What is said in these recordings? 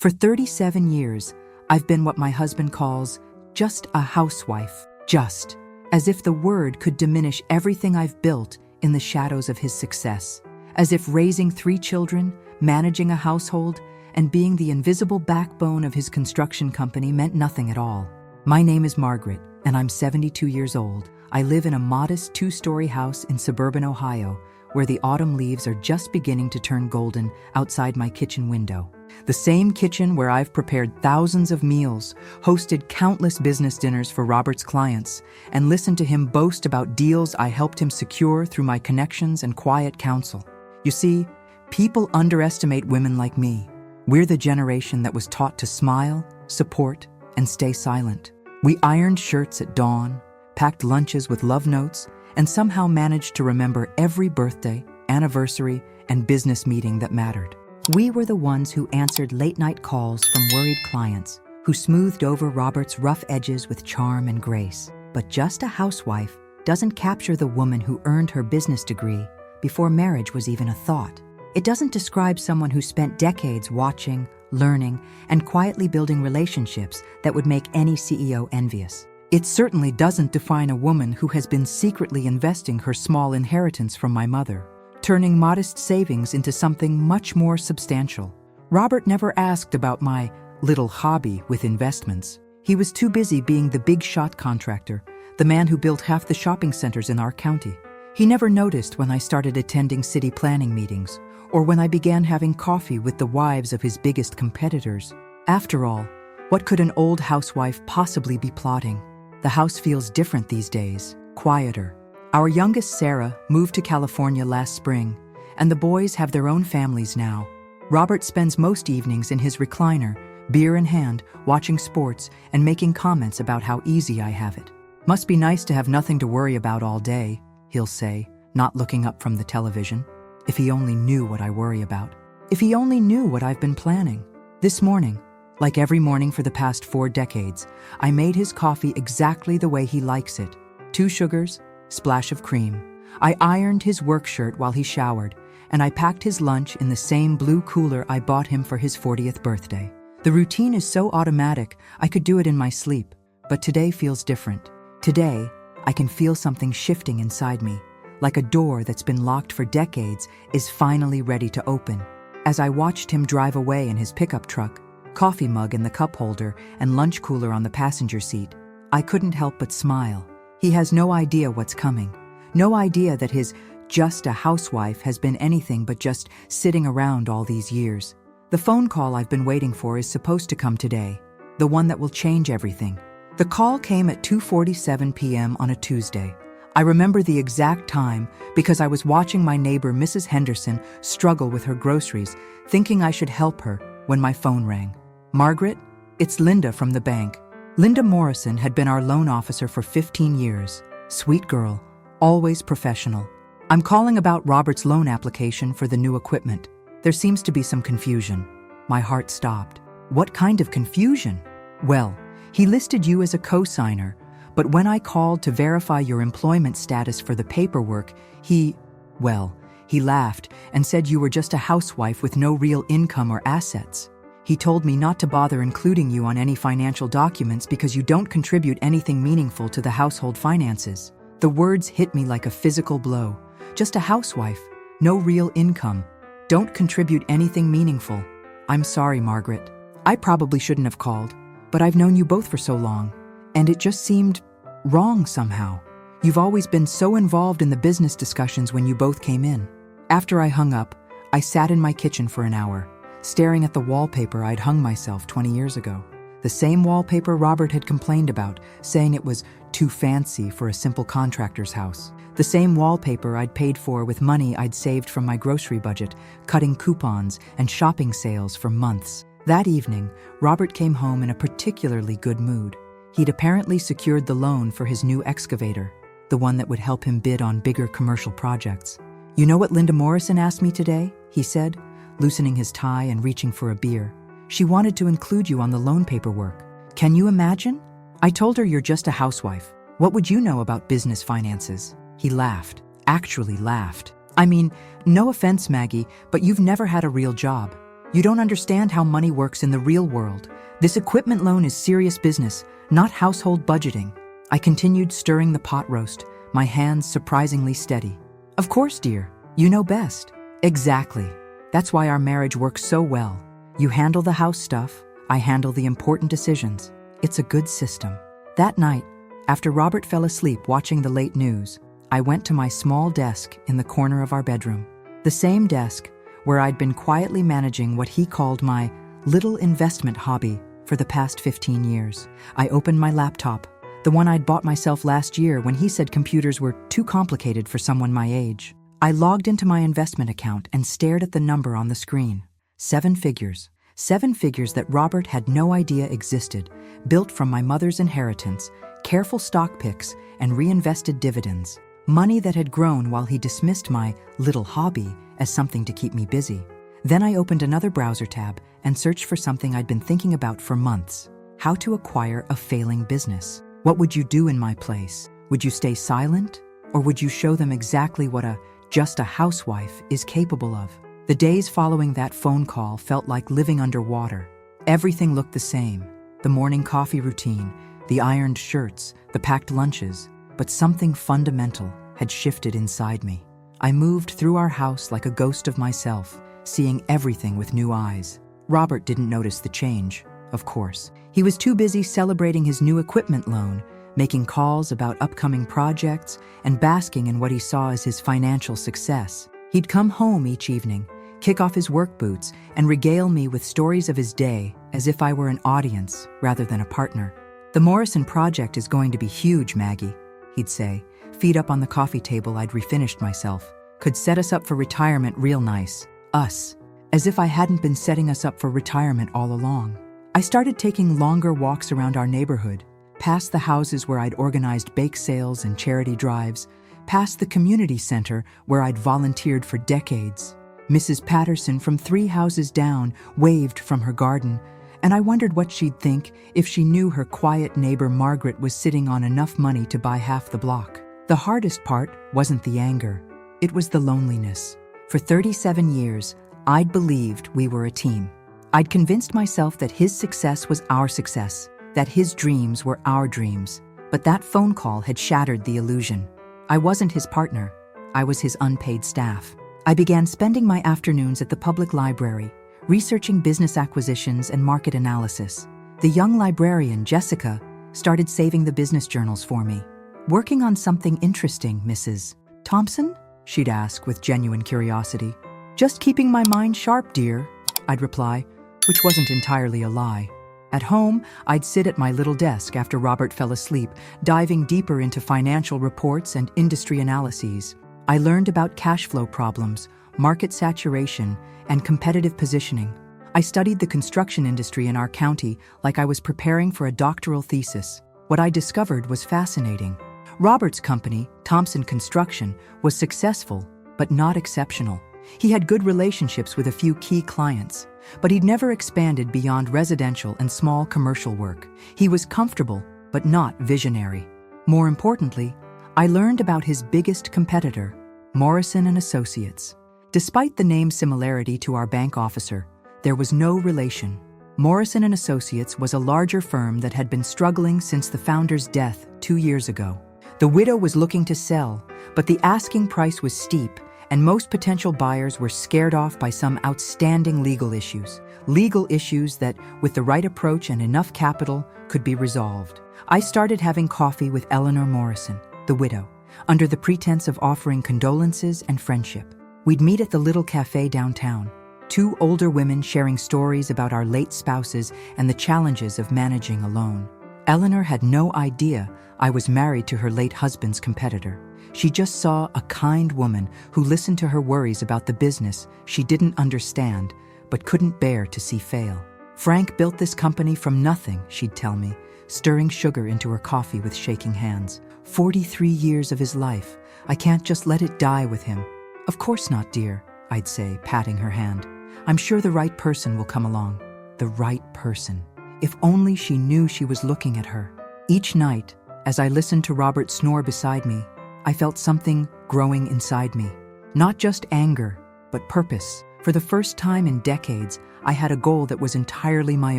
For 37 years, I've been what my husband calls just a housewife. Just. As if the word could diminish everything I've built in the shadows of his success. As if raising 3 children, managing a household, and being the invisible backbone of his construction company meant nothing at all. My name is Margaret, and I'm 72 years old. I live in a modest 2-story house in suburban Ohio, where the autumn leaves are just beginning to turn golden outside my kitchen window. The same kitchen where I've prepared thousands of meals, hosted countless business dinners for Robert's clients, and listened to him boast about deals I helped him secure through my connections and quiet counsel. You see, people underestimate women like me. We're the generation that was taught to smile, support, and stay silent. We ironed shirts at dawn, packed lunches with love notes, and somehow managed to remember every birthday, anniversary, and business meeting that mattered. We were the ones who answered late-night calls from worried clients, who smoothed over Robert's rough edges with charm and grace. But just a housewife doesn't capture the woman who earned her business degree before marriage was even a thought. It doesn't describe someone who spent decades watching, learning, and quietly building relationships that would make any CEO envious. It certainly doesn't define a woman who has been secretly investing her small inheritance from my mother, turning modest savings into something much more substantial. Robert never asked about my little hobby with investments. He was too busy being the big shot contractor, the man who built half the shopping centers in our county. He never noticed when I started attending city planning meetings, or when I began having coffee with the wives of his biggest competitors. After all, what could an old housewife possibly be plotting? The house feels different these days, quieter. Our youngest, Sarah, moved to California last spring, and the boys have their own families now. Robert spends most evenings in his recliner, beer in hand, watching sports and making comments about how easy I have it. Must be nice to have nothing to worry about all day, he'll say, not looking up from the television. If he only knew what I worry about. If he only knew what I've been planning. This morning, like every morning for the past 4 decades, I made his coffee exactly the way he likes it. 2 sugars, splash of cream. I ironed his work shirt while he showered, and I packed his lunch in the same blue cooler I bought him for his 40th birthday. The routine is so automatic, I could do it in my sleep. But today feels different. Today, I can feel something shifting inside me. Like a door that's been locked for decades is finally ready to open. As I watched him drive away in his pickup truck, coffee mug in the cup holder and lunch cooler on the passenger seat, I couldn't help but smile. He has no idea what's coming. No idea that his just a housewife has been anything but just sitting around all these years. The phone call I've been waiting for is supposed to come today, the one that will change everything. The call came at 2:47 p.m. on a Tuesday. I remember the exact time because I was watching my neighbor Mrs. Henderson struggle with her groceries, thinking I should help her when my phone rang. Margaret, it's Linda from the bank. Linda Morrison had been our loan officer for 15 years. Sweet girl, always professional. I'm calling about Robert's loan application for the new equipment. There seems to be some confusion. My heart stopped. What kind of confusion? Well, he listed you as a co-signer, but when I called to verify your employment status for the paperwork, he laughed and said you were just a housewife with no real income or assets. He told me not to bother including you on any financial documents because you don't contribute anything meaningful to the household finances. The words hit me like a physical blow. Just a housewife, no real income, don't contribute anything meaningful. I'm sorry, Margaret. I probably shouldn't have called, but I've known you both for so long, and it just seemed wrong somehow. You've always been so involved in the business discussions when you both came in. After I hung up, I sat in my kitchen for an hour, staring at the wallpaper I'd hung myself 20 years ago. The same wallpaper Robert had complained about, saying it was too fancy for a simple contractor's house. The same wallpaper I'd paid for with money I'd saved from my grocery budget, cutting coupons and shopping sales for months. That evening, Robert came home in a particularly good mood. He'd apparently secured the loan for his new excavator, the one that would help him bid on bigger commercial projects. You know what Linda Morrison asked me today? He said, loosening his tie and reaching for a beer. She wanted to include you on the loan paperwork. Can you imagine? I told her you're just a housewife. What would you know about business finances? He laughed, actually laughed. I mean, no offense, Maggie, but you've never had a real job. You don't understand how money works in the real world. This equipment loan is serious business, not household budgeting." I continued stirring the pot roast, my hands surprisingly steady. "Of course, dear. You know best." "Exactly. That's why our marriage works so well. You handle the house stuff, I handle the important decisions. It's a good system." That night, after Robert fell asleep watching the late news, I went to my small desk in the corner of our bedroom. The same desk where I'd been quietly managing what he called my little investment hobby for the past 15 years. I opened my laptop, the one I'd bought myself last year when he said computers were too complicated for someone my age. I logged into my investment account and stared at the number on the screen. 7 figures. 7 figures that Robert had no idea existed, built from my mother's inheritance, careful stock picks, and reinvested dividends. Money that had grown while he dismissed my little hobby as something to keep me busy. Then I opened another browser tab and searched for something I'd been thinking about for months: how to acquire a failing business. What would you do in my place? Would you stay silent? Or would you show them exactly what just a housewife is capable of? The days following that phone call felt like living underwater. Everything looked the same: the morning coffee routine, the ironed shirts, the packed lunches. But something fundamental had shifted inside me. I moved through our house like a ghost of myself, seeing everything with new eyes. Robert didn't notice the change, of course. He was too busy celebrating his new equipment loan, making calls about upcoming projects, and basking in what he saw as his financial success. He'd come home each evening, kick off his work boots, and regale me with stories of his day as if I were an audience rather than a partner. "The Morrison project is going to be huge, Maggie," he'd say, feet up on the coffee table I'd refinished myself. "Could set us up for retirement real nice." Us. As if I hadn't been setting us up for retirement all along. I started taking longer walks around our neighborhood, past the houses where I'd organized bake sales and charity drives, past the community center where I'd volunteered for decades. Mrs. Patterson from 3 houses down waved from her garden, and I wondered what she'd think if she knew her quiet neighbor Margaret was sitting on enough money to buy half the block. The hardest part wasn't the anger. It was the loneliness. For 37 years, I'd believed we were a team. I'd convinced myself that his success was our success, that his dreams were our dreams. But that phone call had shattered the illusion. I wasn't his partner. I was his unpaid staff. I began spending my afternoons at the public library, researching business acquisitions and market analysis. The young librarian, Jessica, started saving the business journals for me. "Working on something interesting, Mrs. Thompson?" she'd ask with genuine curiosity. "Just keeping my mind sharp, dear," I'd reply, which wasn't entirely a lie. At home, I'd sit at my little desk after Robert fell asleep, diving deeper into financial reports and industry analyses. I learned about cash flow problems, market saturation, and competitive positioning. I studied the construction industry in our county like I was preparing for a doctoral thesis. What I discovered was fascinating. Robert's company, Thompson Construction, was successful, but not exceptional. He had good relationships with a few key clients, but he'd never expanded beyond residential and small commercial work. He was comfortable, but not visionary. More importantly, I learned about his biggest competitor, Morrison and Associates. Despite the name similarity to our bank officer, there was no relation. Morrison and Associates was a larger firm that had been struggling since the founder's death 2 years ago. The widow was looking to sell, but the asking price was steep, and most potential buyers were scared off by some outstanding legal issues. Legal issues that, with the right approach and enough capital, could be resolved. I started having coffee with Eleanor Morrison, the widow, under the pretense of offering condolences and friendship. We'd meet at the little cafe downtown, 2 older women sharing stories about our late spouses and the challenges of managing alone. Eleanor had no idea I was married to her late husband's competitor. She just saw a kind woman who listened to her worries about the business she didn't understand but couldn't bear to see fail. "Frank built this company from nothing," she'd tell me, stirring sugar into her coffee with shaking hands. 43 years of his life. I can't just let it die with him." "Of course not, dear," I'd say, patting her hand. "I'm sure the right person will come along." The right person. If only she knew she was looking at her. Each night, as I listened to Robert snore beside me, I felt something growing inside me. Not just anger, but purpose. For the first time in decades, I had a goal that was entirely my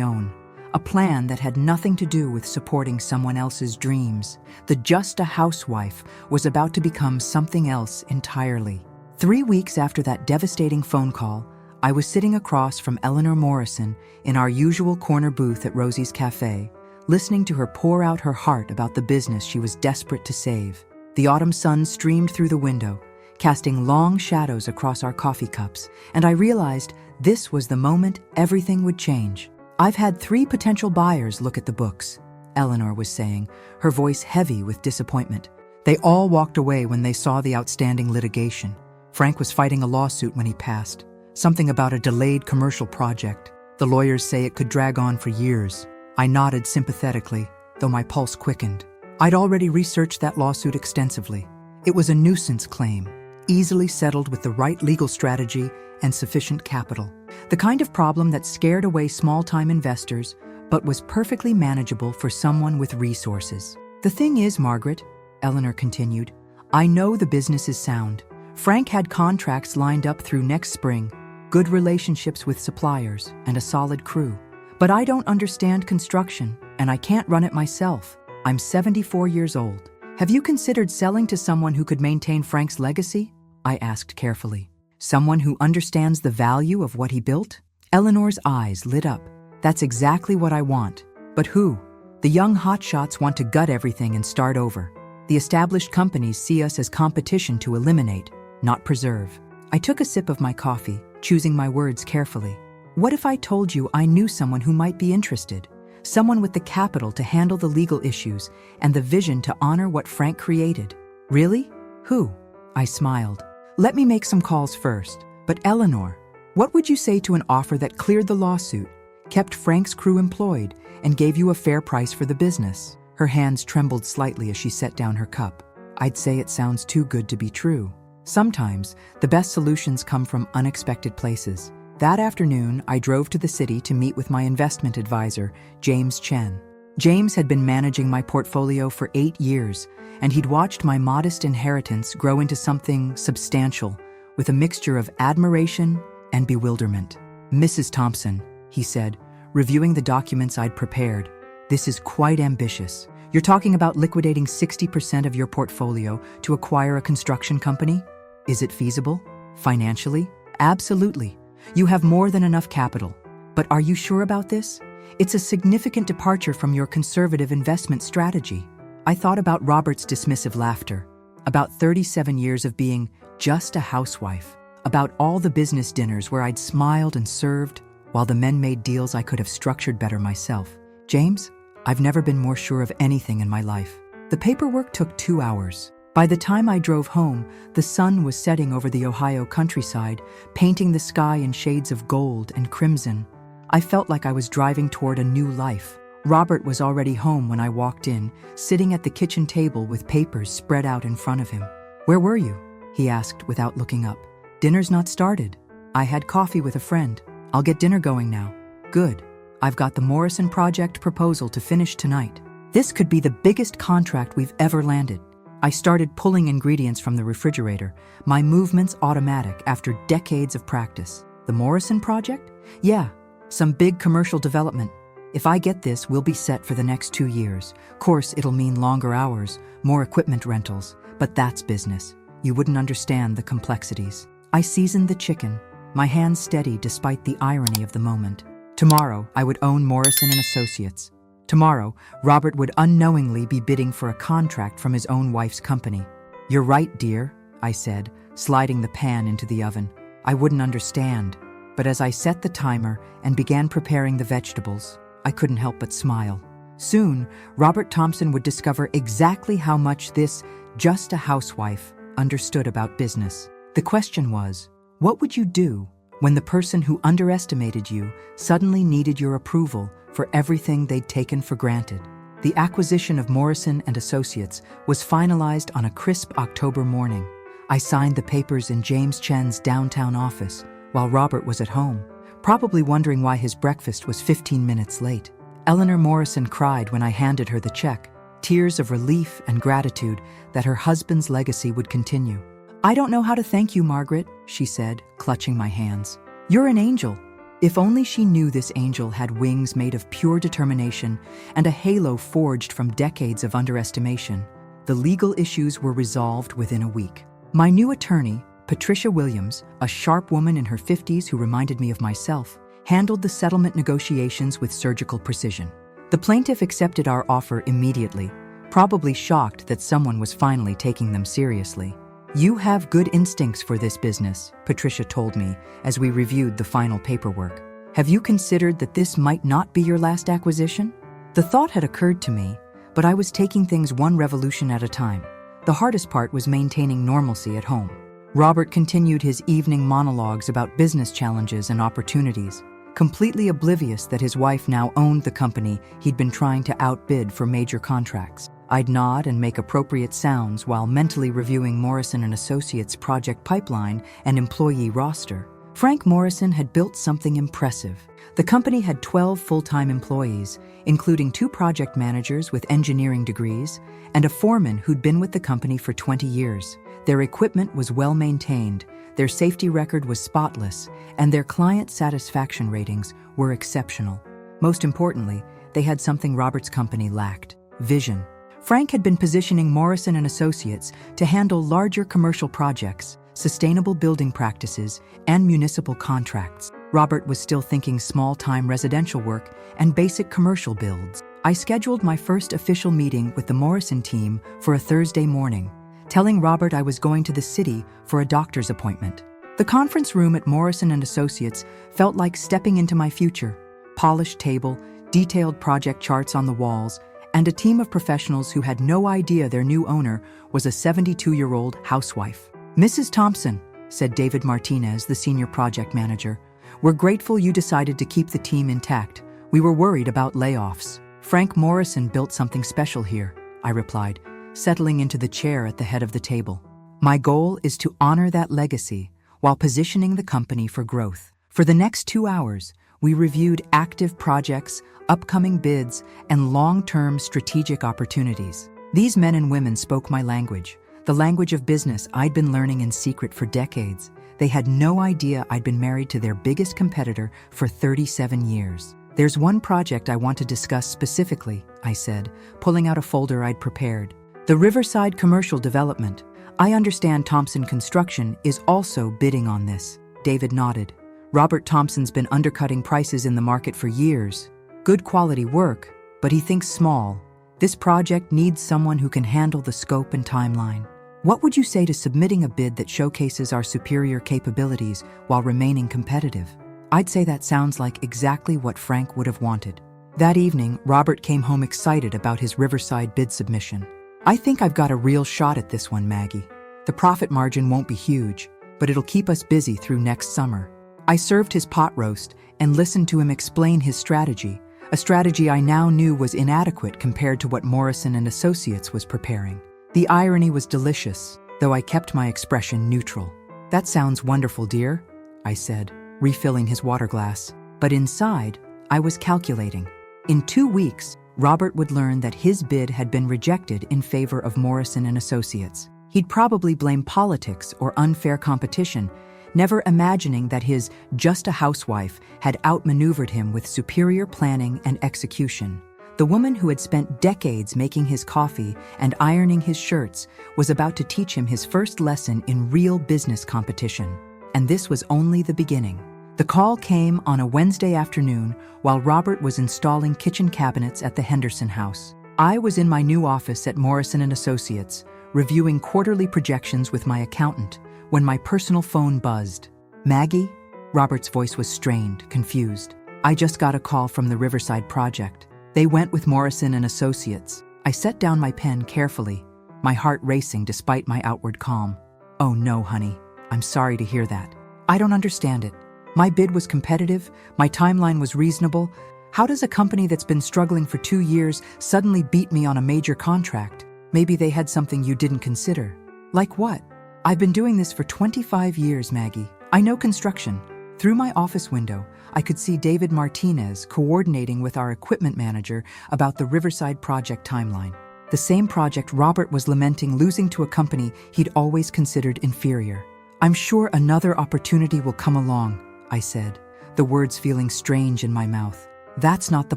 own. A plan that had nothing to do with supporting someone else's dreams. The Just a Housewife was about to become something else entirely. 3 weeks after that devastating phone call, I was sitting across from Eleanor Morrison in our usual corner booth at Rosie's Cafe, listening to her pour out her heart about the business she was desperate to save. The autumn sun streamed through the window, casting long shadows across our coffee cups, and I realized this was the moment everything would change. "I've had 3 potential buyers look at the books," Eleanor was saying, her voice heavy with disappointment. "They all walked away when they saw the outstanding litigation. Frank was fighting a lawsuit when he passed. Something about a delayed commercial project. The lawyers say it could drag on for years." I nodded sympathetically, though my pulse quickened. I'd already researched that lawsuit extensively. It was a nuisance claim, easily settled with the right legal strategy and sufficient capital. The kind of problem that scared away small-time investors, but was perfectly manageable for someone with resources. "The thing is, Margaret," Eleanor continued, "I know the business is sound. Frank had contracts lined up through next spring, good relationships with suppliers, and a solid crew. But I don't understand construction, and I can't run it myself. I'm 74 years old. Have you considered selling to someone who could maintain Frank's legacy?" I asked carefully. "Someone who understands the value of what he built?" Eleanor's eyes lit up. "That's exactly what I want. But who? The young hotshots want to gut everything and start over. The established companies see us as competition to eliminate, not preserve." I took a sip of my coffee, choosing my words carefully. "What if I told you I knew someone who might be interested? Someone with the capital to handle the legal issues and the vision to honor what Frank created?" "Really? Who?" I smiled. "Let me make some calls first. But Eleanor, what would you say to an offer that cleared the lawsuit, kept Frank's crew employed, and gave you a fair price for the business?" Her hands trembled slightly as she set down her cup. "I'd say it sounds too good to be true. Sometimes, the best solutions come from unexpected places." That afternoon, I drove to the city to meet with my investment advisor, James Chen. James had been managing my portfolio for 8 years, and he'd watched my modest inheritance grow into something substantial, with a mixture of admiration and bewilderment. "Mrs. Thompson," he said, reviewing the documents I'd prepared, "this is quite ambitious. You're talking about liquidating 60% of your portfolio to acquire a construction company? Is it feasible? Financially? Absolutely. You have more than enough capital. But are you sure about this? It's a significant departure from your conservative investment strategy." I thought about Robert's dismissive laughter, about 37 years of being just a housewife, about all the business dinners where I'd smiled and served, while the men made deals I could have structured better myself. "James, I've never been more sure of anything in my life." The paperwork took 2 hours. By the time I drove home, the sun was setting over the Ohio countryside, painting the sky in shades of gold and crimson. I felt like I was driving toward a new life. Robert was already home when I walked in, sitting at the kitchen table with papers spread out in front of him. "Where were you?" he asked without looking up. "Dinner's not started. I had coffee with a friend. I'll get dinner going now." "Good. I've got the Morrison project proposal to finish tonight. This could be the biggest contract we've ever landed." I started pulling ingredients from the refrigerator, my movements automatic after decades of practice. "The Morrison project? Yeah, some big commercial development. If I get this, we'll be set for the next 2 years. Course, it'll mean longer hours, more equipment rentals, but that's business. You wouldn't understand the complexities." I seasoned the chicken, my hands steady despite the irony of the moment. Tomorrow, I would own Morrison and Associates. Tomorrow, Robert would unknowingly be bidding for a contract from his own wife's company. "You're right, dear," I said, sliding the pan into the oven. I wouldn't understand, but as I set the timer and began preparing the vegetables, I couldn't help but smile. Soon, Robert Thompson would discover exactly how much this just a housewife understood about business. The question was, what would you do when the person who underestimated you suddenly needed your approval for everything they'd taken for granted? The acquisition of Morrison and Associates was finalized on a crisp October morning. I signed the papers in James Chen's downtown office while Robert was at home, probably wondering why his breakfast was 15 minutes late. Eleanor Morrison cried when I handed her the check, tears of relief and gratitude that her husband's legacy would continue. "I don't know how to thank you, Margaret," she said, clutching my hands. You're an angel." If only she knew this angel had wings made of pure determination and a halo forged from decades of underestimation. The legal issues were resolved within a week. My new attorney, Patricia Williams, a sharp woman in her 50s who reminded me of myself, handled the settlement negotiations with surgical precision. The plaintiff accepted our offer immediately, probably shocked that someone was finally taking them seriously. "You have good instincts for this business," Patricia told me as we reviewed the final paperwork. "Have you considered that this might not be your last acquisition?" The thought had occurred to me, but I was taking things one revolution at a time. The hardest part was maintaining normalcy at home. Robert continued his evening monologues about business challenges and opportunities, completely oblivious that his wife now owned the company he'd been trying to outbid for major contracts. I'd nod and make appropriate sounds while mentally reviewing Morrison & Associates' project pipeline and employee roster. Frank Morrison had built something impressive. The company had 12 full-time employees, including 2 project managers with engineering degrees and a foreman who'd been with the company for 20 years. Their equipment was well maintained, their safety record was spotless, and their client satisfaction ratings were exceptional. Most importantly, they had something Robert's company lacked: vision. Frank had been positioning Morrison & Associates to handle larger commercial projects, sustainable building practices, and municipal contracts. Robert was still thinking small-time residential work and basic commercial builds. I scheduled my first official meeting with the Morrison team for a Thursday morning, telling Robert I was going to the city for a doctor's appointment. The conference room at Morrison & Associates felt like stepping into my future. Polished table, detailed project charts on the walls, and a team of professionals who had no idea their new owner was a 72-year-old housewife. "Mrs. Thompson," said David Martinez, the senior project manager, "we're grateful you decided to keep the team intact. We were worried about layoffs." "Frank Morrison built something special here," I replied, settling into the chair at the head of the table. "My goal is to honor that legacy while positioning the company for growth." For the next 2 hours, we reviewed active projects, upcoming bids, and long-term strategic opportunities. These men and women spoke my language, the language of business I'd been learning in secret for decades. They had no idea I'd been married to their biggest competitor for 37 years. "There's one project I want to discuss specifically," I said, pulling out a folder I'd prepared. "The Riverside commercial development. I understand Thompson Construction is also bidding on this." David nodded. "Robert Thompson's been undercutting prices in the market for years. Good quality work, but he thinks small. This project needs someone who can handle the scope and timeline. What would you say to submitting a bid that showcases our superior capabilities while remaining competitive?" I'd say that sounds like exactly what Frank would have wanted. That evening, Robert came home excited about his Riverside bid submission. "I think I've got a real shot at this one, Maggie. The profit margin won't be huge, but it'll keep us busy through next summer." I served his pot roast and listened to him explain his strategy, a strategy I now knew was inadequate compared to what Morrison & Associates was preparing. The irony was delicious, though I kept my expression neutral. "That sounds wonderful, dear," I said, refilling his water glass. But inside, I was calculating. In 2 weeks, Robert would learn that his bid had been rejected in favor of Morrison & Associates. He'd probably blame politics or unfair competition, never imagining that his "just a housewife" had outmaneuvered him with superior planning and execution. The woman who had spent decades making his coffee and ironing his shirts was about to teach him his first lesson in real business competition. And this was only the beginning. The call came on a Wednesday afternoon while Robert was installing kitchen cabinets at the Henderson house. I was in my new office at Morrison & Associates, reviewing quarterly projections with my accountant, when my personal phone buzzed. "Maggie?" Robert's voice was strained, confused. "I just got a call from the Riverside project. They went with Morrison & Associates." I set down my pen carefully, my heart racing despite my outward calm. "Oh no, honey. I'm sorry to hear that. I don't understand it. My bid was competitive, my timeline was reasonable. How does a company that's been struggling for 2 years suddenly beat me on a major contract? Maybe they had something you didn't consider." "Like what?" "I've been doing this for 25 years, Maggie. I know construction." Through my office window, I could see David Martinez coordinating with our equipment manager about the Riverside project timeline. The same project Robert was lamenting losing to a company he'd always considered inferior. "I'm sure another opportunity will come along," I said, the words feeling strange in my mouth. That's not the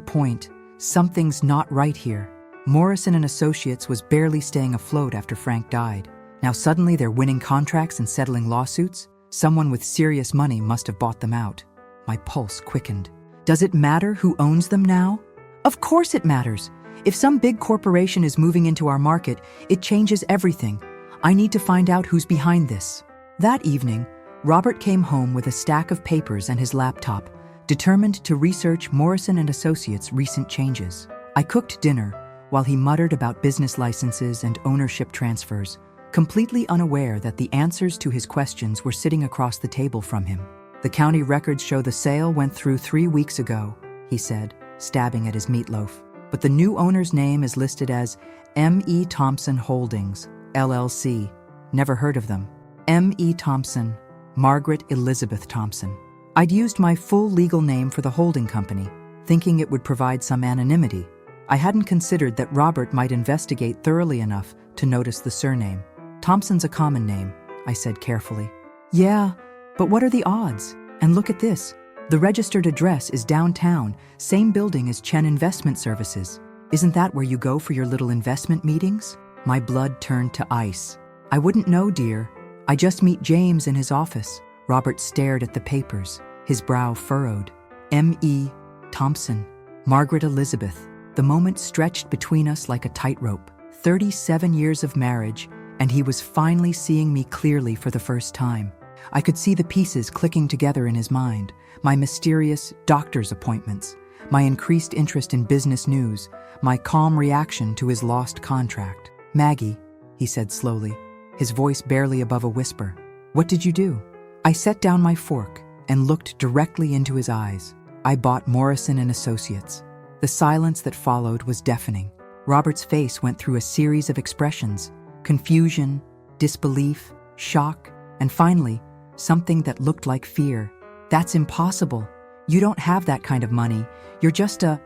point. Something's not right here. Morrison and Associates was barely staying afloat after Frank died. Now suddenly they're winning contracts and settling lawsuits? Someone with serious money must have bought them out. My pulse quickened. Does it matter who owns them now? Of course it matters. If some big corporation is moving into our market, it changes everything. I need to find out who's behind this. That evening, Robert came home with a stack of papers and his laptop, determined to research Morrison and Associates' recent changes. I cooked dinner while he muttered about business licenses and ownership transfers, completely unaware that the answers to his questions were sitting across the table from him. The county records show the sale went through 3 weeks ago, he said, stabbing at his meatloaf. But the new owner's name is listed as M.E. Thompson Holdings, LLC. Never heard of them. M.E. Thompson, Margaret Elizabeth Thompson. I'd used my full legal name for the holding company, thinking it would provide some anonymity. I hadn't considered that Robert might investigate thoroughly enough to notice the surname. Thompson's a common name, I said carefully. Yeah, but what are the odds? And look at this. The registered address is downtown, same building as Chen Investment Services. Isn't that where you go for your little investment meetings? My blood turned to ice. I wouldn't know, dear. I just meet James in his office. Robert stared at the papers, his brow furrowed. M.E. Thompson, Margaret Elizabeth. The moment stretched between us like a tightrope. 37 years of marriage, and he was finally seeing me clearly for the first time. I could see the pieces clicking together in his mind. My mysterious doctor's appointments, my increased interest in business news, my calm reaction to his lost contract. Maggie, he said slowly, his voice barely above a whisper. What did you do? I set down my fork and looked directly into his eyes. I bought Morrison and Associates. The silence that followed was deafening. Robert's face went through a series of expressions: confusion, disbelief, shock, and finally, something that looked like fear. That's impossible. You don't have that kind of money. You're just a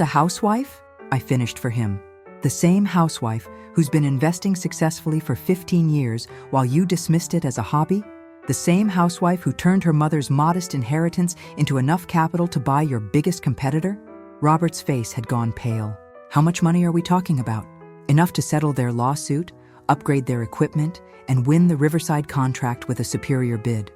housewife? I finished for him. The same housewife who's been investing successfully for 15 years while you dismissed it as a hobby? The same housewife who turned her mother's modest inheritance into enough capital to buy your biggest competitor? Robert's face had gone pale. How much money are we talking about? Enough to settle their lawsuit, upgrade their equipment, and win the Riverside contract with a superior bid.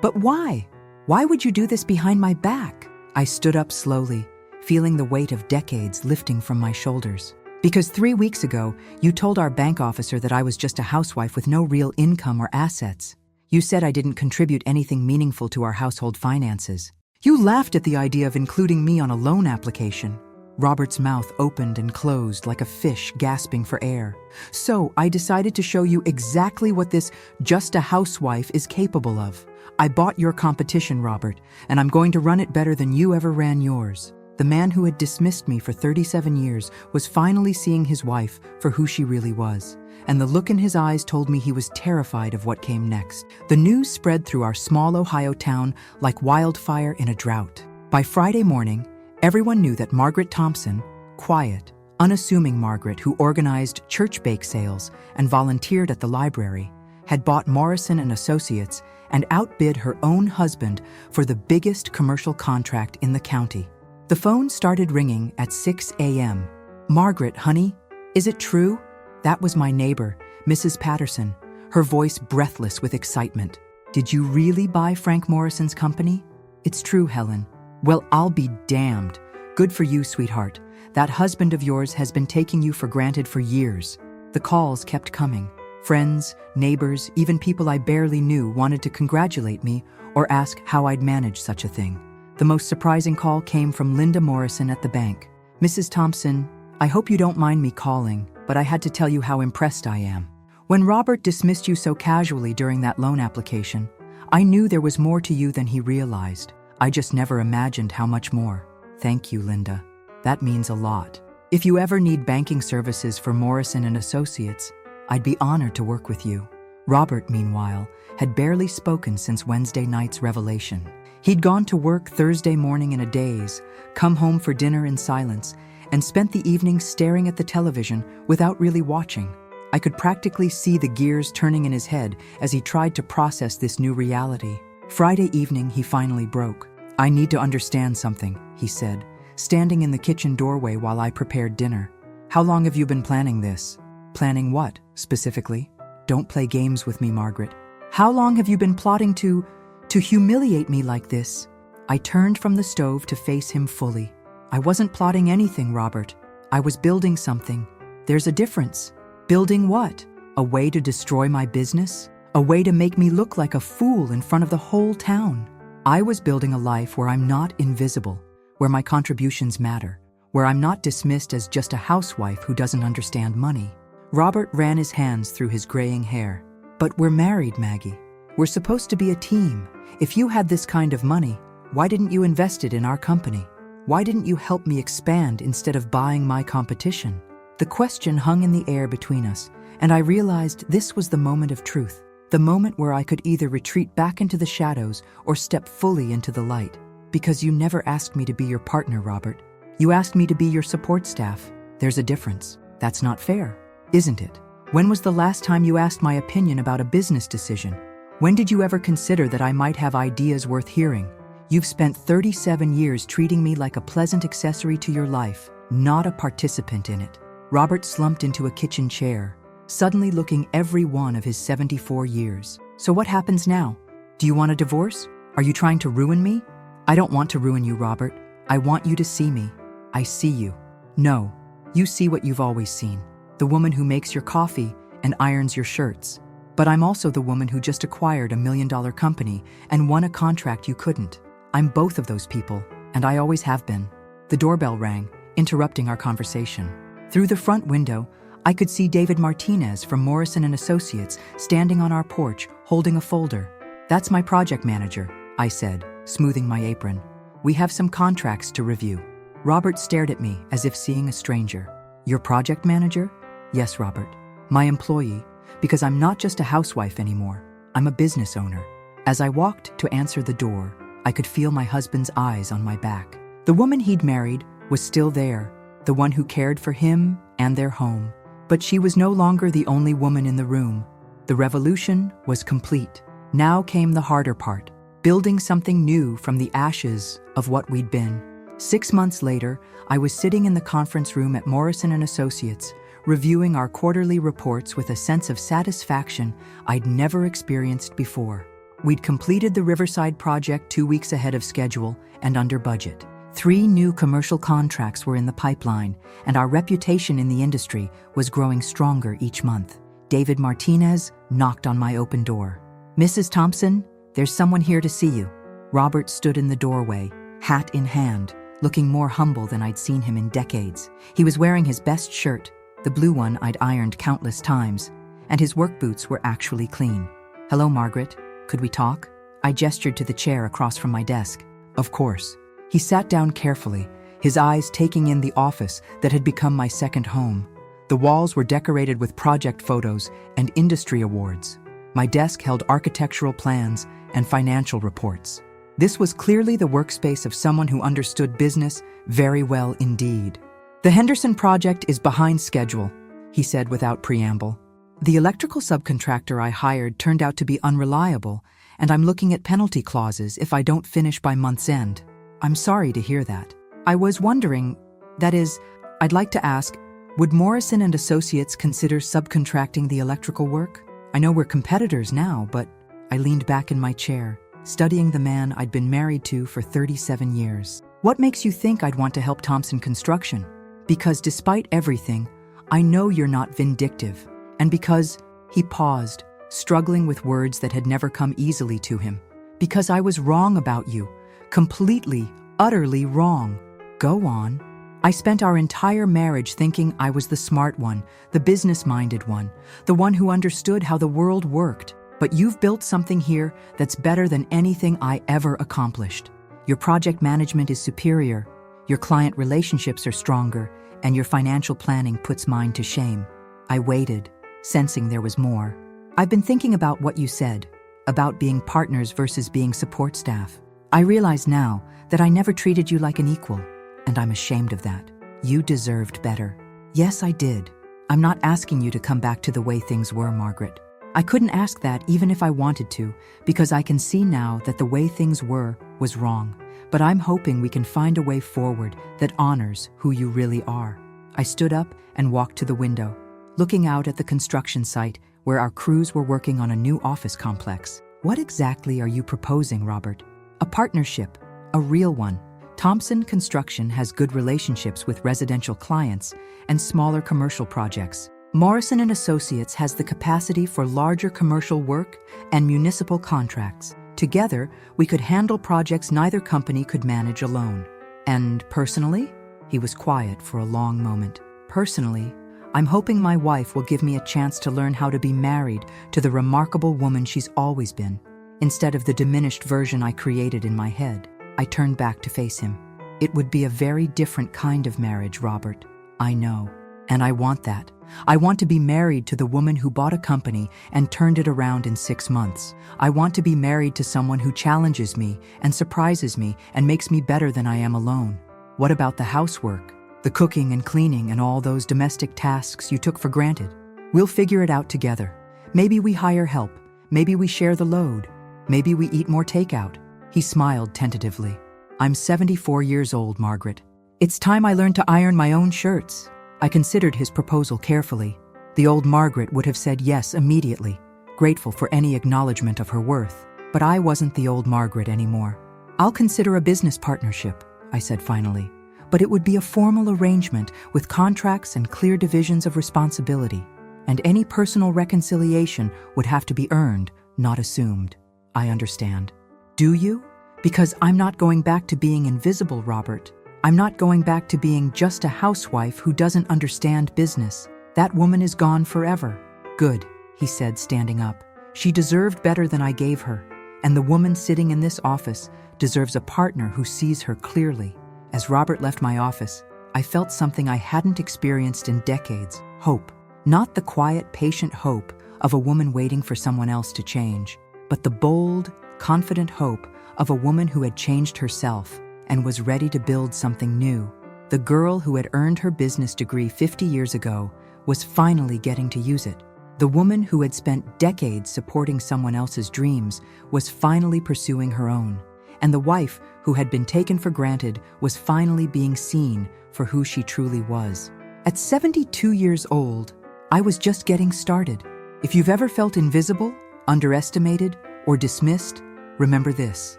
But why? Why would you do this behind my back? I stood up slowly, feeling the weight of decades lifting from my shoulders. Because 3 weeks ago, you told our bank officer that I was just a housewife with no real income or assets. You said I didn't contribute anything meaningful to our household finances. You laughed at the idea of including me on a loan application. Robert's mouth opened and closed like a fish gasping for air. So I decided to show you exactly what this just a housewife is capable of. I bought your competition, Robert, and I'm going to run it better than you ever ran yours. The man who had dismissed me for 37 years was finally seeing his wife for who she really was, and the look in his eyes told me he was terrified of what came next. The news spread through our small Ohio town like wildfire in a drought. By Friday morning, everyone knew that Margaret Thompson, quiet, unassuming Margaret who organized church bake sales and volunteered at the library, had bought Morrison and Associates and outbid her own husband for the biggest commercial contract in the county. The phone started ringing at 6 a.m. Margaret, honey, is it true? That was my neighbor, Mrs. Patterson, her voice breathless with excitement. Did you really buy Frank Morrison's company? It's true, Helen. Well, I'll be damned. Good for you, sweetheart. That husband of yours has been taking you for granted for years. The calls kept coming. Friends, neighbors, even people I barely knew wanted to congratulate me or ask how I'd managed such a thing. The most surprising call came from Linda Morrison at the bank. Mrs. Thompson, I hope you don't mind me calling, but I had to tell you how impressed I am. When Robert dismissed you so casually during that loan application, I knew there was more to you than he realized. I just never imagined how much more. Thank you, Linda. That means a lot. If you ever need banking services for Morrison and Associates, I'd be honored to work with you. Robert, meanwhile, had barely spoken since Wednesday night's revelation. He'd gone to work Thursday morning in a daze, come home for dinner in silence, and spent the evening staring at the television without really watching. I could practically see the gears turning in his head as he tried to process this new reality. Friday evening, he finally broke. "I need to understand something," he said, standing in the kitchen doorway while I prepared dinner. "How long have you been planning this?" "Planning what, specifically?" "Don't play games with me, Margaret. How long have you been plotting to humiliate me like this?" I turned from the stove to face him fully. "I wasn't plotting anything, Robert. I was building something. There's a difference." "Building what? A way to destroy my business? A way to make me look like a fool in front of the whole town?" I was building a life where I'm not invisible, where my contributions matter, where I'm not dismissed as just a housewife who doesn't understand money. Robert ran his hands through his graying hair. "But we're married, Maggie. We're supposed to be a team. If you had this kind of money, why didn't you invest it in our company? Why didn't you help me expand instead of buying my competition?" The question hung in the air between us, and I realized this was the moment of truth, the moment where I could either retreat back into the shadows or step fully into the light. "Because you never asked me to be your partner, Robert. You asked me to be your support staff. There's a difference. That's not fair, isn't it? When was the last time you asked my opinion about a business decision? When did you ever consider that I might have ideas worth hearing? You've spent 37 years treating me like a pleasant accessory to your life, not a participant in it." Robert slumped into a kitchen chair, suddenly looking every one of his 74 years. "So what happens now? Do you want a divorce? Are you trying to ruin me?" "I don't want to ruin you, Robert. I want you to see me. I see you." "No, you see what you've always seen. The woman who makes your coffee and irons your shirts. But I'm also the woman who just acquired $1 million company and won a contract you couldn't. I'm both of those people, and I always have been." The doorbell rang, interrupting our conversation. Through the front window, I could see David Martinez from Morrison & Associates standing on our porch, holding a folder. "That's my project manager," I said, smoothing my apron. "We have some contracts to review." Robert stared at me as if seeing a stranger. "Your project manager?" "Yes, Robert. My employee, because I'm not just a housewife anymore. I'm a business owner." As I walked to answer the door, I could feel my husband's eyes on my back. The woman he'd married was still there, the one who cared for him and their home. But she was no longer the only woman in the room. The revolution was complete. Now came the harder part, building something new from the ashes of what we'd been. 6 months later, I was sitting in the conference room at Morrison & Associates, reviewing our quarterly reports with a sense of satisfaction I'd never experienced before. We'd completed the Riverside project 2 weeks ahead of schedule and under budget. 3 new commercial contracts were in the pipeline, and our reputation in the industry was growing stronger each month. David Martinez knocked on my open door. "Mrs. Thompson, there's someone here to see you." Robert stood in the doorway, hat in hand, looking more humble than I'd seen him in decades. He was wearing his best shirt, the blue one I'd ironed countless times, and his work boots were actually clean. "Hello, Margaret. Could we talk?" I gestured to the chair across from my desk. "Of course." He sat down carefully, his eyes taking in the office that had become my second home. The walls were decorated with project photos and industry awards. My desk held architectural plans and financial reports. This was clearly the workspace of someone who understood business very well indeed. "The Henderson project is behind schedule," he said without preamble. "The electrical subcontractor I hired turned out to be unreliable, and I'm looking at penalty clauses if I don't finish by month's end." "I'm sorry to hear that. I was wondering, that is, I'd like to ask, would Morrison & Associates consider subcontracting the electrical work? I know we're competitors now, but..." I leaned back in my chair, studying the man I'd been married to for 37 years. "What makes you think I'd want to help Thompson Construction? Because despite everything, I know you're not vindictive. And because..." He paused, struggling with words that had never come easily to him. "Because I was wrong about you. Completely, utterly wrong." "Go on." "I spent our entire marriage thinking I was the smart one, the business-minded one, the one who understood how the world worked. But you've built something here that's better than anything I ever accomplished. Your project management is superior, your client relationships are stronger, and your financial planning puts mine to shame." I waited, sensing there was more. "I've been thinking about what you said, about being partners versus being support staff. I realize now that I never treated you like an equal, and I'm ashamed of that. You deserved better." "Yes, I did. I'm not asking you to come back to the way things were, Margaret. I couldn't ask that even if I wanted to, because I can see now that the way things were was wrong. But I'm hoping we can find a way forward that honors who you really are. I stood up and walked to the window, looking out at the construction site where our crews were working on a new office complex. What exactly are you proposing, Robert? A partnership, a real one. Thompson Construction has good relationships with residential clients and smaller commercial projects. Morrison & Associates has the capacity for larger commercial work and municipal contracts. Together, we could handle projects neither company could manage alone. And personally? He was quiet for a long moment. Personally, I'm hoping my wife will give me a chance to learn how to be married to the remarkable woman she's always been, instead of the diminished version I created in my head. I turned back to face him. It would be a very different kind of marriage, Robert. I know. And I want that. I want to be married to the woman who bought a company and turned it around in 6 months. I want to be married to someone who challenges me and surprises me and makes me better than I am alone. What about the housework? The cooking and cleaning and all those domestic tasks you took for granted? We'll figure it out together. Maybe we hire help. Maybe we share the load. Maybe we eat more takeout. He smiled tentatively. I'm 74 years old, Margaret. It's time I learned to iron my own shirts. I considered his proposal carefully. The old Margaret would have said yes immediately, grateful for any acknowledgement of her worth. But I wasn't the old Margaret anymore. I'll consider a business partnership, I said finally. But it would be a formal arrangement with contracts and clear divisions of responsibility. And any personal reconciliation would have to be earned, not assumed. I understand. Do you? Because I'm not going back to being invisible, Robert. I'm not going back to being just a housewife who doesn't understand business. That woman is gone forever. Good, he said, standing up. She deserved better than I gave her. And the woman sitting in this office deserves a partner who sees her clearly. As Robert left my office, I felt something I hadn't experienced in decades. Hope. Not the quiet, patient hope of a woman waiting for someone else to change, but the bold, confident hope of a woman who had changed herself and was ready to build something new. The girl who had earned her business degree 50 years ago was finally getting to use it. The woman who had spent decades supporting someone else's dreams was finally pursuing her own. And the wife who had been taken for granted was finally being seen for who she truly was. At 72 years old, I was just getting started. If you've ever felt invisible, underestimated, or dismissed, remember this.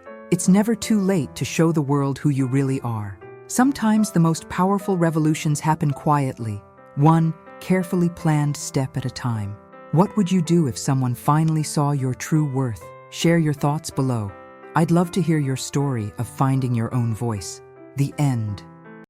It's never too late to show the world who you really are. Sometimes the most powerful revolutions happen quietly, one carefully planned step at a time. What would you do if someone finally saw your true worth? Share your thoughts below. I'd love to hear your story of finding your own voice. The end.